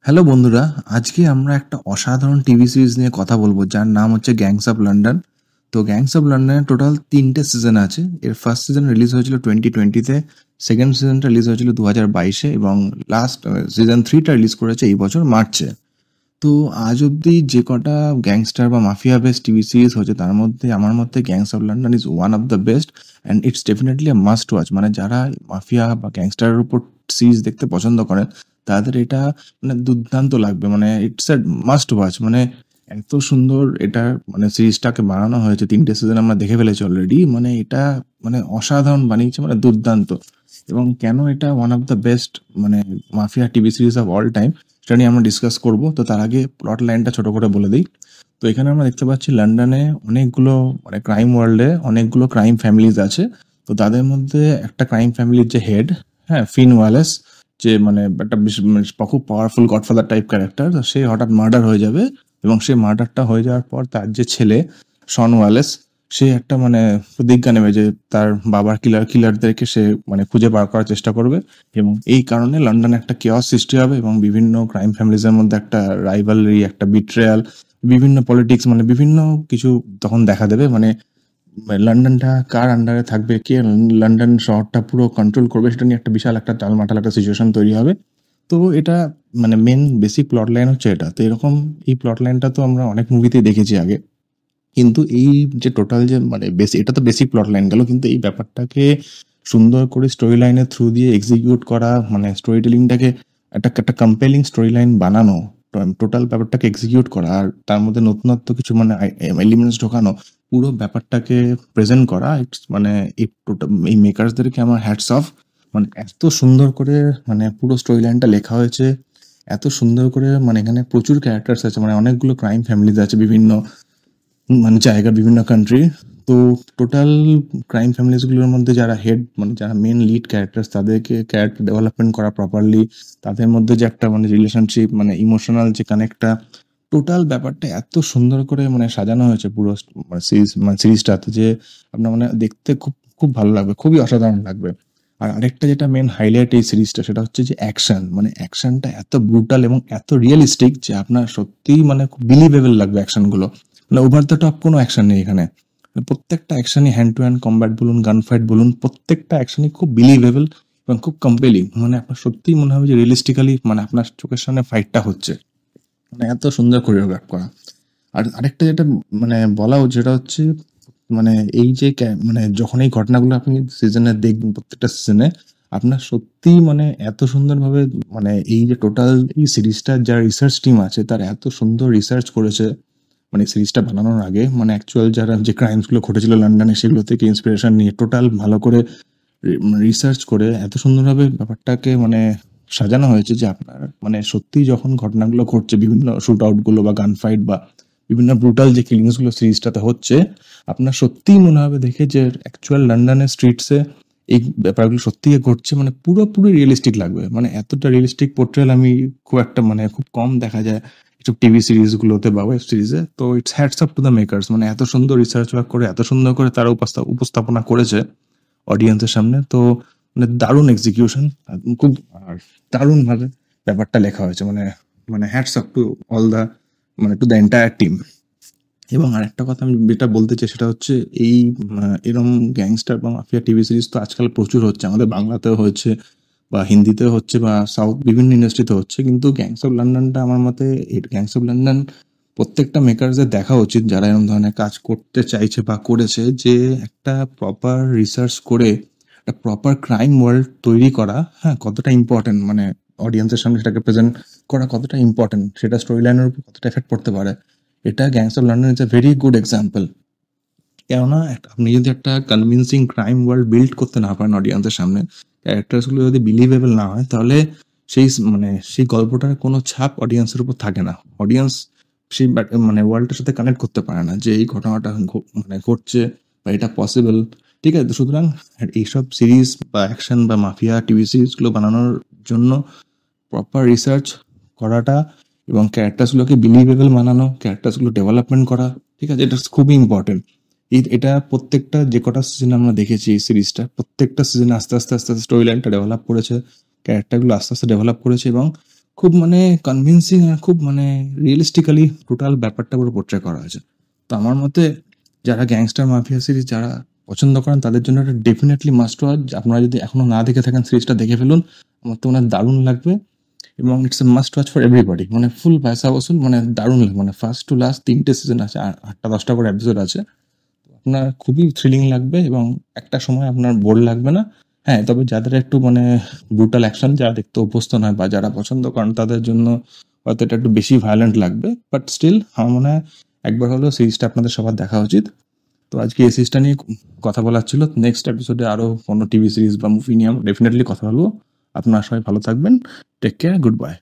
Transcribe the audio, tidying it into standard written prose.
Hello বন্ধুরা, আজকে আমরা একটা অসাধারণ টিভি সিরিজ নিয়ে কথা বলবো যার নাম হচ্ছে গ্যাংস অফ লন্ডন। তো গ্যাংস অফ লন্ডনের টোটাল 3টে সিজন আছে। এর ফার্স্ট সিজন রিলিজ হয়েছিল 2020-তে, সেকেন্ড সিজনটা রিলিজ হয়েছিল 2022-এ এবং লাস্ট সিজন 3টা রিলিজ করেছে এই বছর মার্চে। তো আজ অবধি যে কটা গ্যাংস্টার বা মাফিয়া বেস্ট টিভি সিরিজ হয়েছে তার মধ্যে আমার মতে gangs of London is one of the best and it's definitely a must watch. মানে যারা মাফিয়া বা গ্যাংস্টারের উপর সিরিজ দেখতে পছন্দ করেন তাদের এটা মানে দুর্দান্ত লাগবে। মানে ইটস এ মাস্ট ওয়াচ। মানে এত সুন্দর এটা মানে সিরিজটাকে বানানো হয়েছে, 3টে সিজন আমরা দেখে ফেলেছি অলরেডি। মানে এটা মানে অসাধারণ বানিয়েছে, মানে দুর্দান্ত। এবং কেন এটা ওয়ান অফ দ্য বেস্ট মানে mafia TV series of all time সেটা নিয়ে আমরা ডিসকাস করব। তো তার আগে প্লট লাইনটা ছোট করে বলে দিই। তো এখানে আমরা দেখতে পাচ্ছি লন্ডনে অনেকগুলো মানে ক্রাইম ওয়ার্ল্ডে অনেকগুলো ক্রাইম ফ্যামিলিজ আছে। তো তাদের মধ্যে একটা ক্রাইম ফ্যামিলির যে হেড, হ্যাঁ, ফিন ওয়ালেস, যে মানে একটা মানে খুব পাওয়ারফুল গডফাদার টাইপ ক্যারেক্টার, সে হঠাৎ মার্ডার হয়ে যাবে এবং সেই মার্ডারটা হয়ে যাওয়ার পর তার যে ছেলে শন ওয়ালেস, সে একটা মানে প্রতিজ্ঞা নেবে যে তার বাবার কিলারদেরকে সে মানে খুঁজে বার করার চেষ্টা করবে। এবং এই কারণে লন্ডনে একটা কেওয়াস সৃষ্টি হবে এবং বিভিন্ন ক্রাইম ফ্যামিলিজের মধ্যে একটা রাইভালরি, একটা বিট্রেয়াল, বিভিন্ন পলিটিক্স, মানে বিভিন্ন কিছু তখন দেখা দেবে। মানে লন্ডনটা কার আন্ডারে থাকবে, কে লন্ডন শহরটা পুরো কন্ট্রোল করবে, সেটা নিয়ে একটা বিশাল একটা টালমাটাল একটা সিচুয়েশন তৈরি হবে। তো এটা মানে মেন বেসিক প্লট লাইন হচ্ছে এটা। তো এরকম এই প্লট লাইনটা তো আমরা অনেক মুভিতেই দেখেছি আগে, কিন্তু এই যে টোটাল যে মানে এটা তো বেসিক প্লট লাইন গেল, কিন্তু এই ব্যাপারটাকে সুন্দর করে স্টোরি লাইনের থ্রু দিয়ে এক্সিকিউট করা, মানে স্টোরি টেলিংটাকে একটা একটা কম্পেলিং স্টোরি লাইন বানানো, টোটাল ব্যাপারটাকে এক্সিকিউট করা, আর তার মধ্যে নতুনত্ব কিছু মানে এলিমেন্টস ঢোকানো, পুরো ব্যাপারটাকে প্রেজেন্ট করা, মানে এই মেকার্সদেরকে আমার হ্যাটস অফ। মানে এত সুন্দর করে মানে পুরো স্টোরি লাইনটা লেখা হয়েছে, এত সুন্দর করে। মানে এখানে প্রচুর ক্যারেক্টার্স আছে, মানে অনেকগুলো ক্রাইম ফ্যামিলিজ আছে বিভিন্ন মানে জায়গা, বিভিন্ন কান্ট্রি। তো টোটাল ক্রাইম ফ্যামিলিজগুলোর মধ্যে যারা হেড, মানে যারা মেন লিড ক্যারেক্টার্স, তাদেরকে ক্যারেক্টার ডেভেলপমেন্ট করা প্রপারলি, তাদের মধ্যে যে একটা মানে রিলেশনশিপ, মানে ইমোশনাল যে কানেক্টটা, টোটাল ব্যাপারটা এত সুন্দর করে মানে সাজানো হয়েছে পুরো মানে সিরিজটাতে, যে আপনার মানে দেখতে খুব খুব ভালো লাগবে, খুবই অসাধারণ লাগবে। আর আরেকটা যেটা মেন হাইলাইট এই সিরিজটা, সেটা হচ্ছে যে অ্যাকশন। মানে অ্যাকশনটা এত ব্রুটাল এবং এত রিয়েলিস্টিক যে আপনার সত্যিই মানে খুব বিলিভেবল লাগবে অ্যাকশনগুলো। মানে ওভার দ্য টপ কোনো অ্যাকশন নেই এখানে। মানে প্রত্যেকটা অ্যাকশনই হ্যান্ড টু হ্যান্ড কম্ব্যাট বলুন, গান ফাইট বলুন, প্রত্যেকটা অ্যাকশনই খুব বিলিভেবল এবং খুব কম্পেলিং। মানে আপনার সত্যিই মনে হবে যে রিয়েলিস্টিক্যালি মানে আপনার চোখের সামনে ফাইটটা হচ্ছে। মানে এত সুন্দর কোরিওগ্রাফ করা। আর আরেকটা যেটা মানে বলা যেটা হচ্ছে মানে এই যে মানে যখন এই ঘটনাগুলো আপনি সিজনে দেখবেন, প্রত্যেকটা সিজনে আপনার সত্যিই মানে এত সুন্দরভাবে মানে এই যে টোটাল এই সিরিজটার যারা রিসার্চ টিম আছে তারা এত সুন্দর রিসার্চ করেছে। মানে সিরিজটা বানানোর আগে মানে অ্যাকচুয়াল যারা যে ক্রাইমসগুলো ঘটেছিল লন্ডনে সেগুলো থেকে ইন্সপিরেশন নিয়ে টোটাল ভালো করে রিসার্চ করে এত সুন্দরভাবে ব্যাপারটাকে মানে সাজানো হয়েছে যে আপনার মানে সত্যিই যখন ঘটনাগুলো ঘটছে, বিভিন্ন শুট আউটগুলো বা গান ফাইট বা বিভিন্ন ব্রুটাল যে কিলিংসগুলো সিরিজটাতে হচ্ছে, আপনার সত্যিই মনে হবে দেখে যে অ্যাকচুয়াল লন্ডনের স্ট্রিটসে এই ব্যাপারগুলো সত্যিই ঘটছে। মানে পুরোপুরি রিয়েলিস্টিক লাগবে। মানে এতটা রিয়েলিস্টিক পোর্ট্রেল আমি খুব একটা মানে খুব কম দেখা যায় এসব টিভি সিরিজগুলোতে বা ওয়েব সিরিজে। তো it's hats up to the makers. মানে এত সুন্দর রিসার্চ ওয়ার্ক করে এত সুন্দর করে তারা উপস্থাপনা করেছে অডিয়েন্সের সামনে। তো মানে দারুণ এক্সিকিউশন, খুব আর দারুণভাবে ব্যাপারটা লেখা হয়েছে। মানে মানে hats up to all the মানে টু দ্য এন্টায়ার টিম। এবং আরেকটা কথা আমি যেটা বলতে চাই সেটা হচ্ছে এই এরম গ্যাংস্টার বা মাফিয়া টিভি সিরিজ তো আজকাল প্রচুর হচ্ছে, আমাদের বাংলাতেও হচ্ছে বা হিন্দিতেও হচ্ছে বা সাউথ বিভিন্ন ইন্ডাস্ট্রিতে হচ্ছে। কিন্তু গ্যাংস অফ লন্ডনটা আমার মতে, গ্যাংস অফ লন্ডন প্রত্যেকটা মেকারদের দেখা উচিত যারা এরকম ধরনের কাজ করতে চাইছে বা করেছে, যে একটা প্রপার রিসার্চ করে একটা প্রপার ক্রাইম ওয়ার্ল্ড তৈরি করা, হ্যাঁ, কতটা ইম্পর্টেন্ট। মানে অডিয়েন্সের সামনে সেটাকে প্রেজেন্ট করা কতটা ইম্পর্টেন্ট, সেটা স্টোরি লাইনের উপর কতটা এফেক্ট পড়তে পারে, এটা gangs of London is a very good example. কেননা আপনি যদি একটা কনভিনসিং ক্রাইম ওয়ার্ল্ড বিল্ড করতে না পারেন অডিয়েন্সের সামনে, ক্যারেক্টার্সগুলো যদি বিলিভেবল না হয়, তাহলে সেই মানে সেই গল্পটার কোনো ছাপ অডিয়েন্সের উপর থাকে না। অডিয়েন্স সেই মানে ওয়ার্ল্ডটার সাথে কানেক্ট করতে পারে না যে এই ঘটনাটা মানে ঘটছে বা এটা পসিবল। ঠিক আছে, তো সুতরাং এইসব সিরিজ বা অ্যাকশন বা মাফিয়া টিভি সিরিজগুলো বানানোর জন্য প্রপার রিসার্চ করাটা এবং ক্যারেক্টার্সগুলোকে বিলিভেবল বানানো, ক্যারেক্টার্সগুলো ডেভেলপমেন্ট করা, ঠিক আছে, এটা খুবই ইম্পর্টেন্ট। এটা প্রত্যেকটা যে কটা সিজন আমরা দেখেছি এই সিরিজটা, প্রত্যেকটা সিজনে আস্তে আস্তে আস্তে আস্তে স্টোরি লাইনটা ডেভেলপ করেছে, ক্যারেক্টারগুলো আস্তে আস্তে ডেভেলপ করেছে এবং খুব মানে কনভিন্সিং আর খুব মানে রিয়েলিস্টিক্যালি টোটাল ব্যাপারটা পুরো পোর্ট্রে করা হয়েছে। তো আমার মতে যারা গ্যাংস্টার মাফিয়া সিরিজ যারা পছন্দ করেন তাদের জন্য এটা ডেফিনেটলি মাস্ট ওয়াচ। আপনারা যদি এখনো না দেখে থাকেন সিরিজটা দেখে ফেলুন, আমার তো মনে হয় দারুণ লাগবে এবং it's a must watch for everybody. মানে ফুল পয়সা বসুল, মানে দারুণ লাগে। মানে ফার্স্ট টু লাস্ট 3টে সিজন আছে, 8টা 10টা করে এপিসোড আছে। আপনার খুবই থ্রিলিং লাগবে এবং একটা সময় আপনার বোর লাগবে না। হ্যাঁ, তবে যাদের একটু মানে ব্রুটাল অ্যাকশন যারা দেখতে অভ্যস্ত নয় বা যারা পছন্দ করেন তাদের জন্য হয়তো এটা একটু বেশি ভায়োলেন্ট লাগবে, বাট স্টিল আমার মনে হয় একবার হলেও সিরিজটা আপনাদের সবার দেখা উচিত। তো আজকে এই সিরিজটা নিয়ে কথা বলার ছিল। নেক্সট এপিসোডে আরও কোনো টিভি সিরিজ বা মুভি নিয়ে আমরা ডেফিনেটলি কথা বলবো। আপনারা সবাই ভালো থাকবেন। Take care, good by.